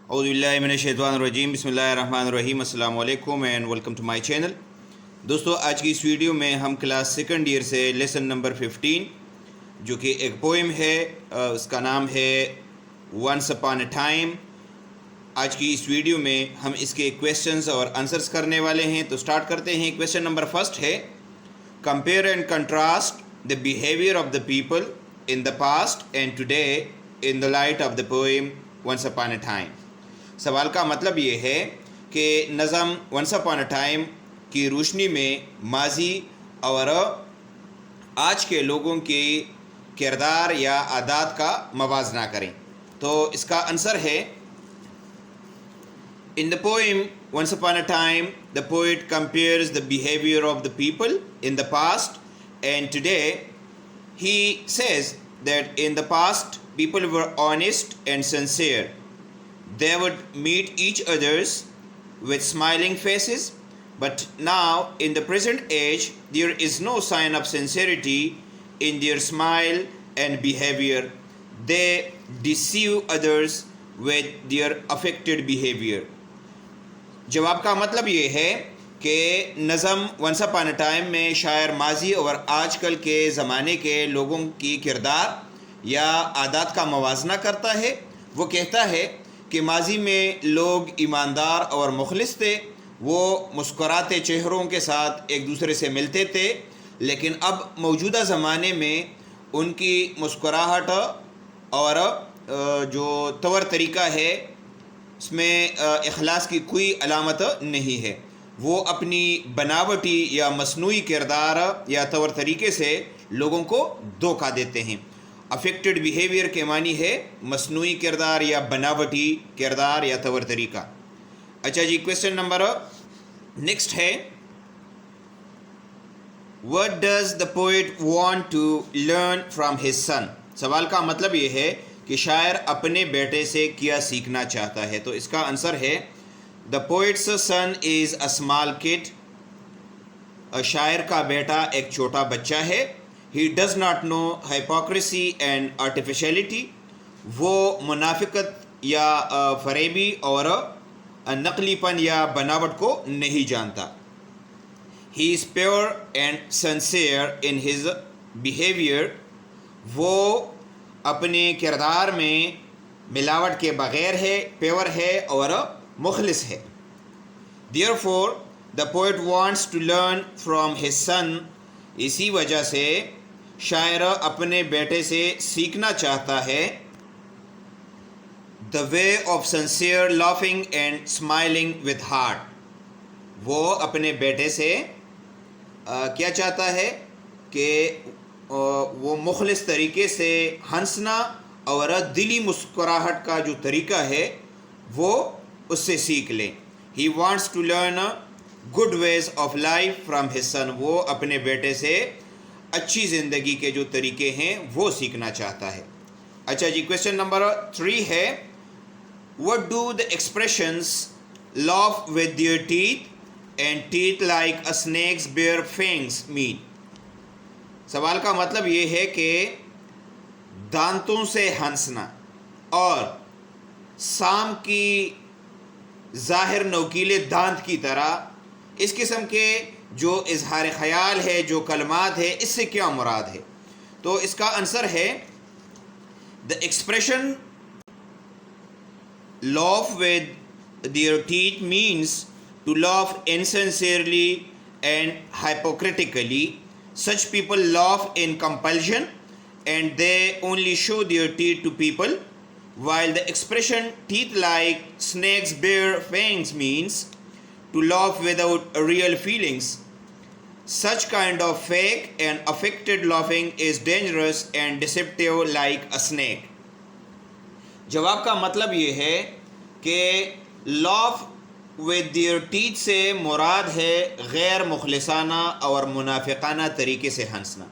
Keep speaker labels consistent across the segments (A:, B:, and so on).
A: اعوذ باللہ من الشیطان الرجیم بسم اللہ الرحمن الرحیم السلام علیکم and welcome to my channel. دوستو آج کی اس ویڈیو میں ہم کلاس سیکنڈ ایئر سے لیسن نمبر 15 جو کہ ایک پوئم ہے، اس کا نام ہے ونس اپان اے ٹائم. آج کی اس ویڈیو میں ہم اس کے کویسچنز اور آنسرز کرنے والے ہیں. تو سٹارٹ کرتے ہیں. کویسچن نمبر فرسٹ ہے compare and contrast the behaviour of the people in the past and today in the light of the poem once upon a time. سوال کا مطلب یہ ہے کہ نظم ونس اپان اے ٹائم کی روشنی میں ماضی اور آج کے لوگوں کے کردار یا عادات کا موازنہ کریں. تو اس کا آنسر ہے In the poem Once Upon a Time, the poet compares the behavior of the people in the past and today. He says that in the past, people were honest and sincere. They would meet each others with smiling faces, but now in the present age, there is no sign of sincerity in their smile and behavior. They deceive others with their affected behavior. جواب کا مطلب یہ ہے کہ نظم once upon a time میں شاعر ماضی اور آج کل کے زمانے کے لوگوں کی کردار یا عادات کا موازنہ کرتا ہے. وہ کہتا ہے کہ ماضی میں لوگ ایماندار اور مخلص تھے، وہ مسکراتے چہروں کے ساتھ ایک دوسرے سے ملتے تھے، لیکن اب موجودہ زمانے میں ان کی مسکراہٹ اور جو طور طریقہ ہے اس میں اخلاص کی کوئی علامت نہیں ہے. وہ اپنی بناوٹی یا مصنوعی کردار یا طور طریقے سے لوگوں کو دھوکہ دیتے ہیں. افیکٹڈ بیہیویئر کے معنی ہے مصنوعی کردار یا بناوٹی کردار یا طور طریقہ. اچھا جی، کویسچن نمبر نیکسٹ ہے What does the poet want to learn from his son? سوال کا مطلب یہ ہے کہ شاعر اپنے بیٹے سے کیا سیکھنا چاہتا ہے. تو اس کا آنسر ہے The poet's son is a small kid. شاعر کا بیٹا ایک چھوٹا بچہ ہے. He does not know hypocrisy and artificiality. وہ منافقت یا فریبی اور نقلی پن یا بناوٹ کو نہیں جانتا. He is pure and sincere in his behavior. وہ اپنے کردار میں ملاوٹ کے بغیر ہے، پیور ہے اور مخلص ہے. Therefore, the poet wants to learn from his son. اسی وجہ سے شاعر اپنے بیٹے سے سیکھنا چاہتا ہے the way of sincere laughing and smiling with heart. وہ اپنے بیٹے سے کیا چاہتا ہے کہ وہ مخلص طریقے سے ہنسنا اور دلی مسکراہٹ کا جو طریقہ ہے وہ اس سے سیکھ لیں. He wants to learn good ways of life from his son. وہ اپنے بیٹے سے اچھی زندگی کے جو طریقے ہیں وہ سیکھنا چاہتا ہے. اچھا جی، کویسچن نمبر 3 ہے What do the expressions laugh with their teeth and teeth like a snake's bare fangs mean? سوال کا مطلب یہ ہے کہ دانتوں سے ہنسنا اور سام کی ظاہر نوکیلے دانت کی طرح اس قسم کے جو اظہار خیال ہے، جو کلمات ہے، اس سے کیا مراد ہے؟ تو اس کا آنسر ہے The expression laugh with their teeth means to laugh insincerely and hypocritically. Such people laugh in compulsion and they only show their teeth to people, while the expression teeth like snakes bare fangs means to laugh without real feelings. Such kind of fake and affected laughing is dangerous and deceptive like a snake. جواب کا مطلب یہ ہے کہ laugh with their teeth سے مراد ہے غیر مخلصانہ اور منافقانہ طریقے سے ہنسنا.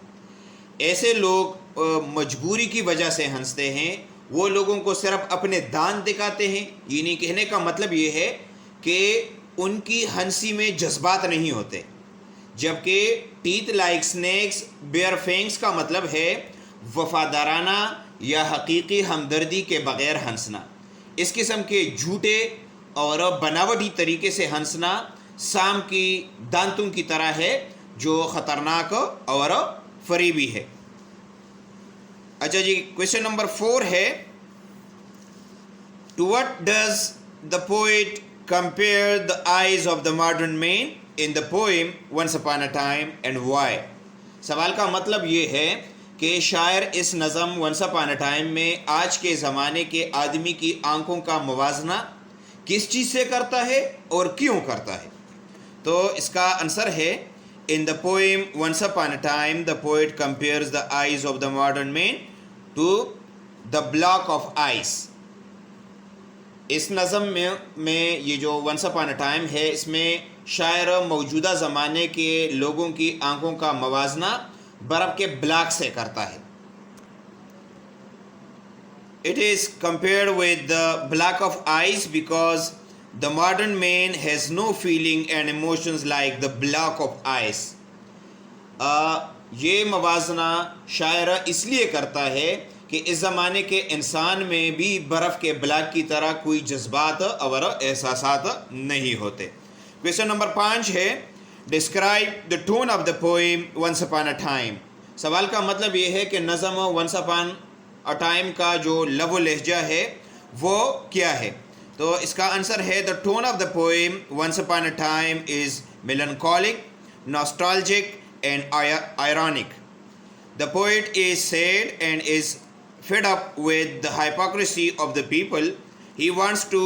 A: ایسے لوگ مجبوری کی وجہ سے ہنستے ہیں. وہ لوگوں کو صرف اپنے دانت دکھاتے ہیں. یعنی کہنے کا مطلب یہ ہے کہ ان کی ہنسی میں جذبات نہیں ہوتے. جبکہ ٹیتھ لائک سنیکس بیئر فینگس کا مطلب ہے وفادارانہ یا حقیقی ہمدردی کے بغیر ہنسنا. اس قسم کے جھوٹے اور بناوٹی طریقے سے ہنسنا سام کی دانتوں کی طرح ہے جو خطرناک اور فریبی ہے۔ اچھا جی، کویشچن نمبر 4 ہے، to what does the poet compare the eyes of the modern man in the poem Once Upon a Time and why؟ سوال کا مطلب یہ ہے کہ شاعر اس نظم Once Upon a Time میں آج کے زمانے کے آدمی کی آنکھوں کا موازنہ کس چیز سے کرتا ہے اور کیوں کرتا ہے؟ تو اس کا آنسر ہے، in the poem Once Upon a Time the poet compares the eyes of the modern man to the block of ice۔ اس نظم میں یہ جو ونس اپان اے ٹائم ہے، اس میں شاعر موجودہ زمانے کے لوگوں کی آنکھوں کا موازنہ برف کے بلاک سے کرتا ہے۔ It is compared with the block of ice because the modern man has no feeling and emotions like the block of ice۔ یہ موازنہ شاعر اس لیے کرتا ہے کہ اس زمانے کے انسان میں بھی برف کے بلاک کی طرح کوئی جذبات اور احساسات نہیں ہوتے۔ کویشچن نمبر 5 ہے، describe the tone of the poem once upon a time. سوال کا مطلب یہ ہے کہ نظم ونس اپان اے ٹائم کا جو لب و لہجہ ہے وہ کیا ہے؟ تو اس کا آنسر ہے، the tone of the poem once upon a time is melancholic, nostalgic and ironic۔ The poet is sad and is fed up with the hypocrisy of the people. He wants to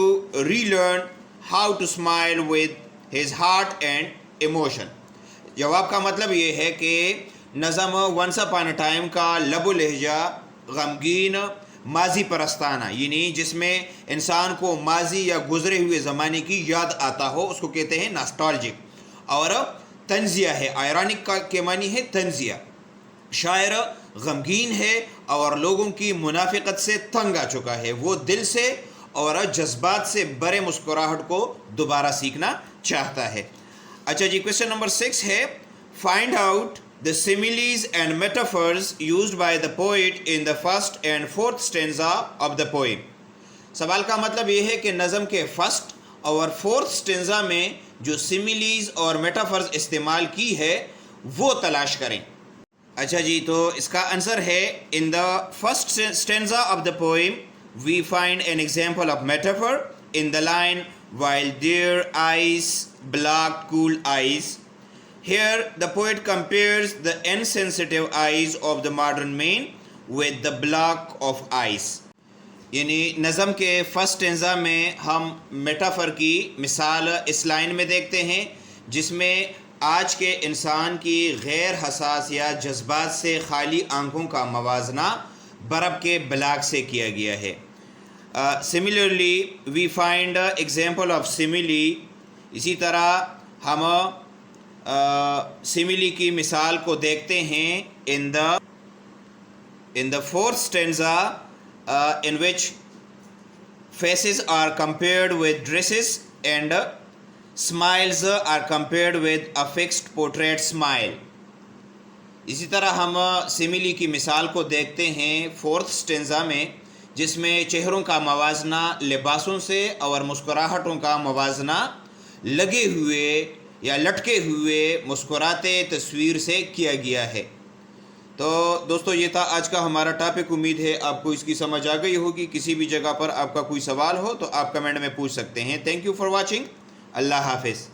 A: relearn how to smile with his heart and emotion۔ جواب کا مطلب یہ ہے کہ نظم once upon a time کا لب و لہجہ غمگین، ماضی پرستانہ، یعنی جس میں انسان کو ماضی یا گزرے ہوئے زمانے کی یاد آتا ہو، اس کو کہتے ہیں ناسٹالجک، اور طنزیہ ہے، آئرانک کے معنی ہے طنزیہ۔ شاعر غمگین ہے اور لوگوں کی منافقت سے تنگ آ چکا ہے، وہ دل سے اور جذبات سے برے مسکراہٹ کو دوبارہ سیکھنا چاہتا ہے۔ اچھا جی، کویشچن نمبر 6 ہے، find out the similes and metaphors used by the poet in the first and fourth stanza of the poem۔ سوال کا مطلب یہ ہے کہ نظم کے فرسٹ اور فورتھ سٹینزا میں جو سیمیلیز اور میٹافرز استعمال کی ہے وہ تلاش کریں۔ اچھا جی، تو اس کا آنسر ہے، in the first stanza of the poem we find an example of metaphor in the line while their eyes blocked cool eyes۔ Here the poet compares the insensitive eyes of the modern man with the block of ice۔ یعنی نظم کے first stanza میں ہم metaphor کی مثال اس line میں دیکھتے ہیں جس میں آج کے انسان کی غیر حساس یا جذبات سے خالی آنکھوں کا موازنہ برف کے بلاک سے کیا گیا ہے۔ Similarly we find example of simile, اسی طرح ہم سملی کی مثال کو دیکھتے ہیں in the fourth stanza in which faces are compared with dresses and smiles are compared with a fixed portrait smile۔ اسی طرح ہم سملی کی مثال کو دیکھتے ہیں فورتھ سٹینزا میں، جس میں چہروں کا موازنہ لباسوں سے اور مسکراہٹوں کا موازنہ لگے ہوئے یا لٹکے ہوئے مسکراتے تصویر سے کیا گیا ہے۔ تو دوستو، یہ تھا آج کا ہمارا ٹاپک۔ امید ہے آپ کو اس کی سمجھ آ گئی ہوگی۔ کسی بھی جگہ پر آپ کا کوئی سوال ہو تو آپ کمنٹ میں پوچھ سکتے ہیں۔ Thank you for watching. اللہ حافظ۔